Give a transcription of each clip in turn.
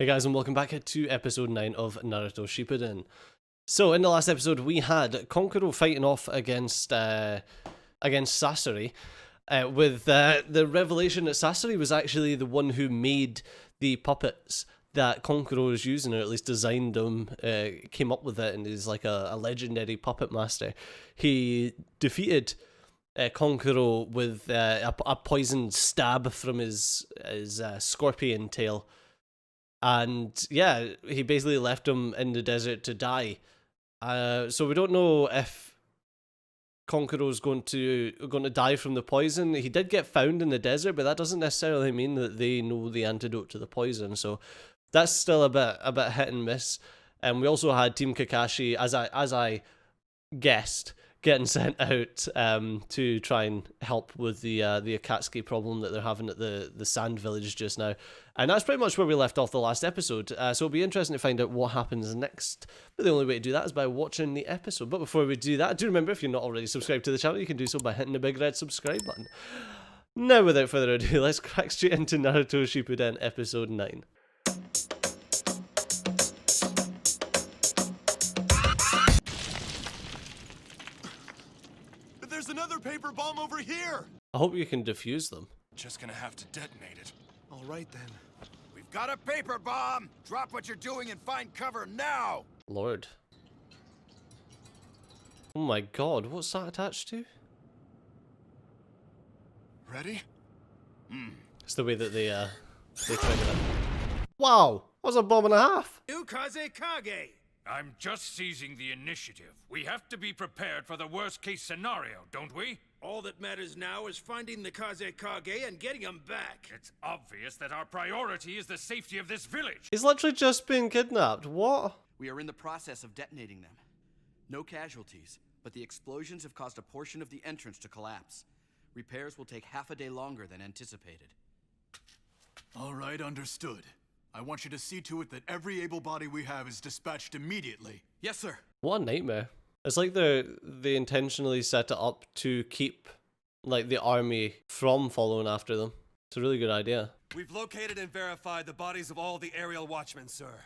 Hey guys, and welcome back to episode 9 of Naruto Shippuden. So in the last episode we had Konkuro fighting off against Sasori, with the revelation that Sasori was actually the one who made the puppets that Konkuro was using, or at least designed them, came up with it, and is like a legendary puppet master. He defeated Konkuro with a poisoned stab from his scorpion tail. And yeah, he basically left him in the desert to die. So we don't know if Konkuro's going to die from the poison. He did get found in the desert, but that doesn't necessarily mean that they know the antidote to the poison. So that's still a bit hit and miss. And we also had Team Kakashi, as I guessed, getting sent out to try and help with the Akatsuki problem that they're having at the Sand Village just now. And that's pretty much where we left off the last episode. So it'll be interesting to find out what happens next. But the only way to do that is by watching the episode. But before we do that, do remember, if you're not already subscribed to the channel, you can do so by hitting the big red subscribe button. Now, without further ado, let's crack straight into Naruto Shippuden episode 9. There's another paper bomb over here! I hope you can defuse them. Just gonna have to detonate it. All right then. We've got a paper bomb! Drop what you're doing and find cover now! Lord. Oh my god, what's that attached to? Ready? It's the way that they trigger it. Wow! What's a bomb and a half? Ukaze Kage! I'm just seizing the initiative. We have to be prepared for the worst-case scenario, don't we? All that matters now is finding the Kaze Kage and getting him back. It's obvious that our priority is the safety of this village. He's literally just been kidnapped. What? We are in the process of detonating them. No casualties, but the explosions have caused a portion of the entrance to collapse. Repairs will take half a day longer than anticipated. All right, understood. I want you to see to it that every able body we have is dispatched immediately. Yes, sir. What a nightmare. It's like they intentionally set it up to keep like the army from following after them. It's a really good idea. We've located and verified the bodies of all the aerial watchmen, sir.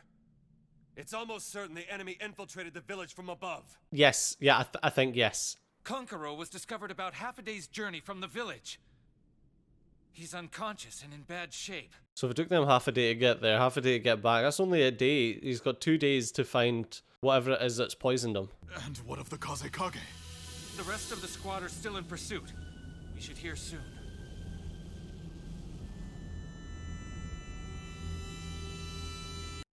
It's almost certain the enemy infiltrated the village from above. Yes, yeah, I think yes. Konkuro was discovered about half a day's journey from the village. He's unconscious and in bad shape. So if it took them half a day to get there, half a day to get back, that's only a day. He's got 2 days to find whatever it is that's poisoned him. And what of the Kaze Kage? The rest of the squad are still in pursuit. We should hear soon.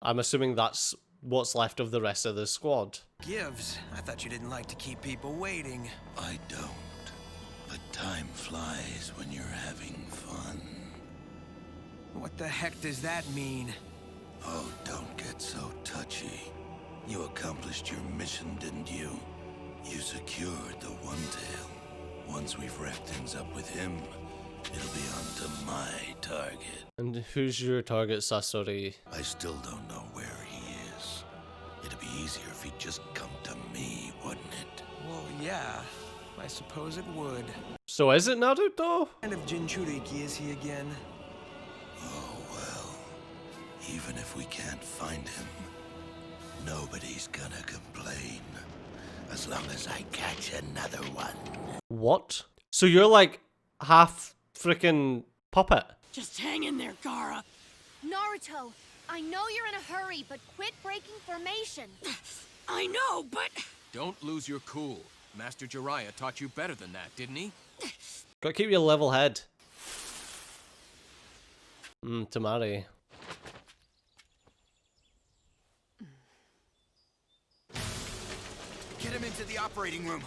I'm assuming that's what's left of the rest of the squad. Gives. I thought you didn't like to keep people waiting. I don't. But time flies when you're having fun. What the heck does that mean? Oh, don't get so touchy. You accomplished your mission, didn't you? You secured the One Tail. Once we've wrapped things up with him, it'll be on to my target. And who's your target, Sasori? I still don't know where he is. It'd be easier if he'd just come to me, wouldn't it? Well, yeah. I suppose it would. So is it Naruto? What kind of Jinchuriki is he again? Oh, well. Even if we can't find him, nobody's gonna complain. As long as I catch another one. What? So you're like half freaking puppet? Just hang in there, Gaara. Naruto, I know you're in a hurry, but quit breaking formation. I know, but... Don't lose your cool. Master Jiraiya taught you better than that, didn't he? Gotta keep your level head. Tamari. Get him into the operating room.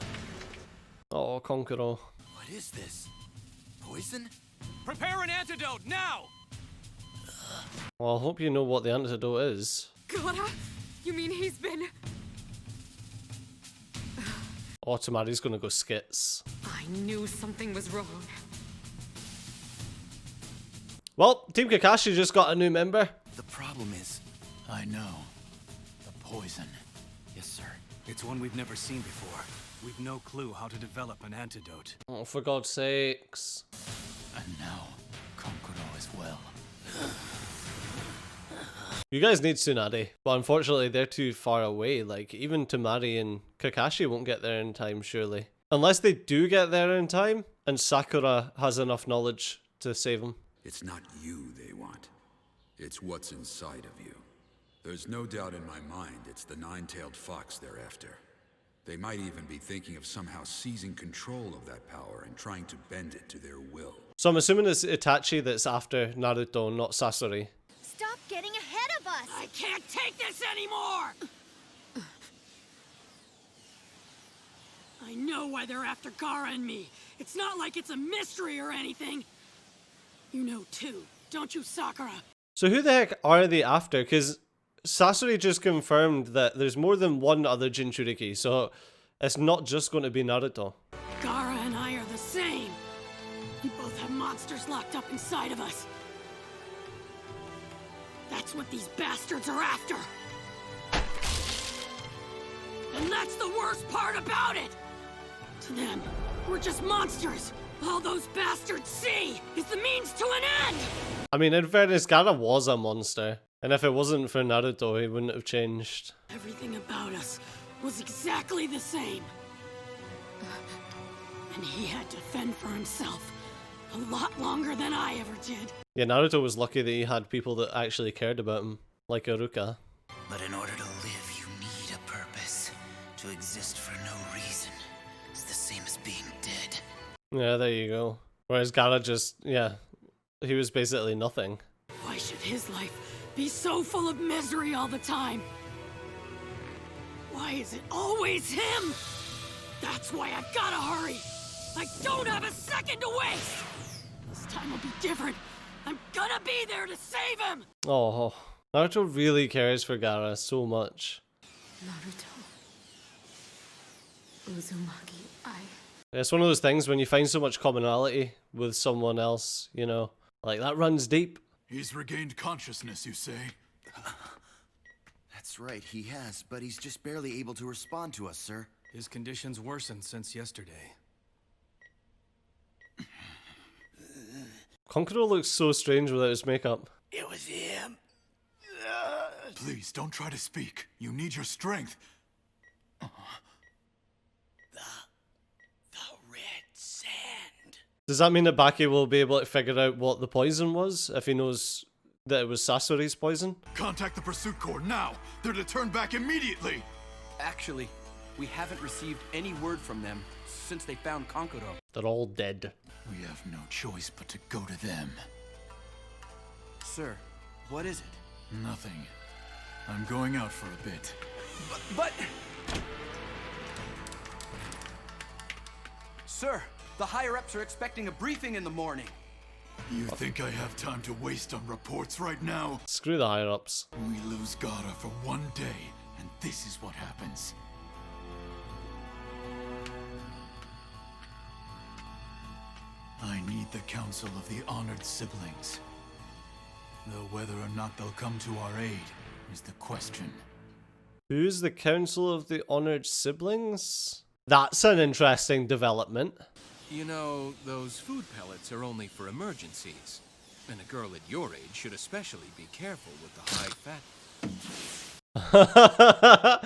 Oh, Konkuro. What is this? Poison? Prepare an antidote, now! Well, I hope you know what the antidote is. Gaara? You mean he's been... Oh, Tamari's gonna go skits. I knew something was wrong. Well, Team Kakashi just got a new member. The problem is, I know. The poison. yes, sir. It's one we've never seen before. We've no clue how to develop an antidote. Oh, for God's sakes. And now, Konkuro as well. You guys need Tsunade, but unfortunately they're too far away. Like, even Tamari and Kakashi won't get there in time, surely. Unless they do get there in time, and Sakura has enough knowledge to save them. It's not you they want. It's what's inside of you. There's no doubt in my mind it's the nine-tailed fox they're after. They might even be thinking of somehow seizing control of that power and trying to bend it to their will. So I'm assuming it's Itachi that's after Naruto, not Sasori. Stop getting ahead of us! I can't take this anymore! I know why they're after Gaara and me. It's not like it's a mystery or anything. You know too, don't you, Sakura? So who the heck are they after? Because Sasori just confirmed that there's more than one other Jinchuriki, so it's not just going to be Naruto. Gaara and I are the same. We both have monsters locked up inside of us. That's what these bastards are after. And that's the worst part about it! To them, we're just monsters. All those bastards see is the means to an end! I mean, in fairness, Gaara was a monster. And if it wasn't for Naruto, he wouldn't have changed. Everything about us was exactly the same. And he had to fend for himself a lot longer than I ever did. Yeah, Naruto was lucky that he had people that actually cared about him, like Iruka. But in order to live, you need a purpose. To exist for no reason is the same as being dead. Yeah, there you go. Whereas Gaara just, yeah, he was basically nothing. Why should his life be so full of misery all the time? Why is it always him? That's why I've gotta hurry. I don't have a second to waste. This time will be different. I'm gonna be there to save him. Oh, Naruto really cares for Gaara so much. Naruto Uzumaki I. It's one of those things when you find so much commonality with someone else, you know, like that runs deep. He's regained consciousness, you say? That's right, he has, but he's just barely able to respond to us, sir. His condition's worsened since yesterday. Konkuro looks so strange without his makeup. It was him. Please, don't try to speak. You need your strength. The red sand. Does that mean that Baki will be able to figure out what the poison was, if he knows that it was Sasori's poison? Contact the pursuit corps now! They're to turn back immediately! Actually, we haven't received any word from them since they found Konkuro. They're all dead. We have no choice but to go to them. Sir, what is it? Nothing. I'm going out for a bit. But... Sir, the higher-ups are expecting a briefing in the morning. You think I have time to waste on reports right now? Screw the higher-ups. We lose Gaara for one day, and this is what happens. I need the counsel of the honored siblings. Though whether or not they'll come to our aid is the question. Who's the Council of the Honored Siblings? That's an interesting development. You know, those food pellets are only for emergencies. And a girl at your age should especially be careful with the high fat.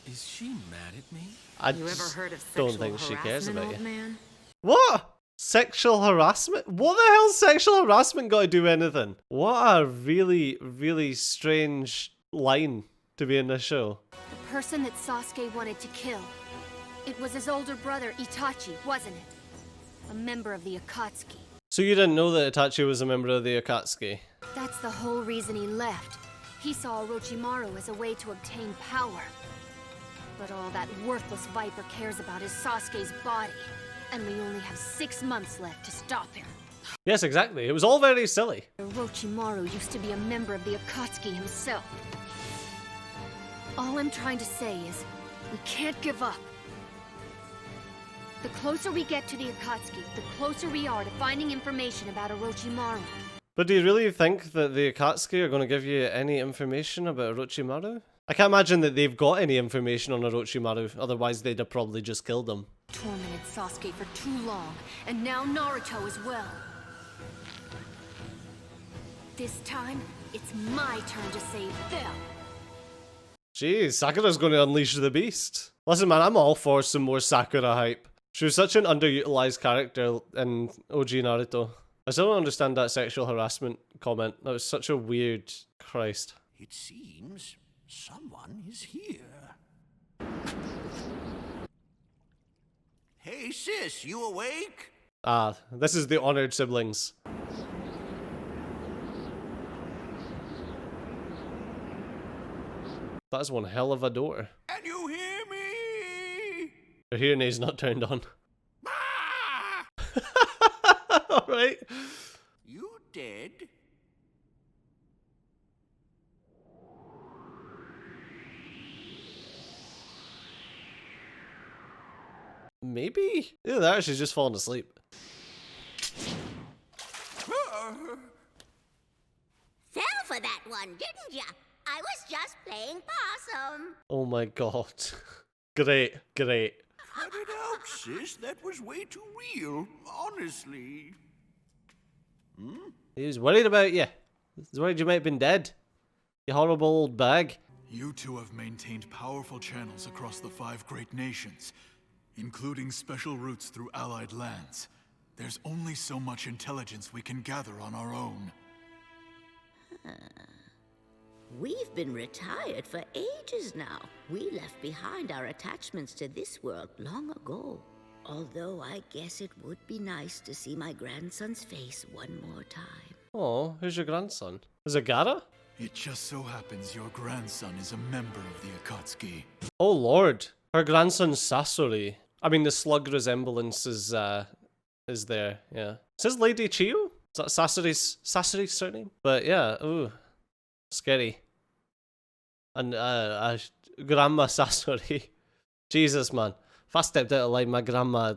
Is she mad at me? I You ever heard of don't sexual think she cares harassment, about old you. man? What? Sexual harassment? What the hell's sexual harassment got to do with anything? What a really, really strange line to be in this show. The person that Sasuke wanted to kill. It was his older brother, Itachi, wasn't it? A member of the Akatsuki. So you didn't know that Itachi was a member of the Akatsuki? That's the whole reason he left. He saw Orochimaru as a way to obtain power. But all that worthless Viper cares about is Sasuke's body. And we only have 6 months left to stop him. Yes, exactly. It was all very silly. Orochimaru used to be a member of the Akatsuki himself. All I'm trying to say is, we can't give up. The closer we get to the Akatsuki, the closer we are to finding information about Orochimaru. But do you really think that the Akatsuki are going to give you any information about Orochimaru? I can't imagine that they've got any information on Orochimaru, otherwise they'd have probably just killed him. Tormented Sasuke for too long, and now Naruto as well. This time, It's my turn to save them. Jeez, Sakura's going to unleash the beast. Listen, man, I'm all for some more Sakura hype. She was such an underutilized character in OG Naruto. I still don't understand that sexual harassment comment. That was such a weird... Christ. It seems someone is here. Hey sis, you awake? Ah, this is the honored siblings. That's one hell of a door. Can you hear me? Her hearing aid's not turned on. Alright. You dead? Maybe? Either that or she's just falling asleep. Fell for that one, didn't ya? I was just playing possum. Oh my god. Great, great. Cut it out, sis. That was way too real, honestly. He was worried about you. He was worried you might have been dead. You horrible old bag. You two have maintained powerful channels across the 5 great nations, including special routes through allied lands. There's only so much intelligence we can gather on our own. We've been retired for ages now. We left behind our attachments to this world long ago. Although I guess it would be nice to see my grandson's face one more time. Oh, who's your grandson? Is it Gaara? It just so happens your grandson is a member of the Akatsuki. Oh lord. Her grandson's Sasori. I mean, the slug resemblance is there, yeah. Is this Lady Chiyo? Is that Sasori's surname? But yeah, ooh. Scary. And Grandma Sasori. Jesus, man. If I stepped out of line, my grandma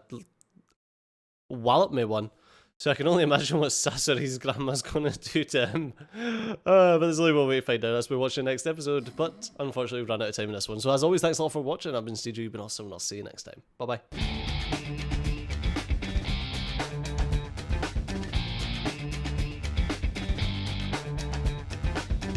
walloped me one. So I can only imagine what Sasori's grandma's gonna do to him. But there's only one way to find out as we watch the next episode. But unfortunately, we've run out of time in this one. So as always, thanks a lot for watching. I've been Steve, you've been awesome, and I'll see you next time. Bye-bye.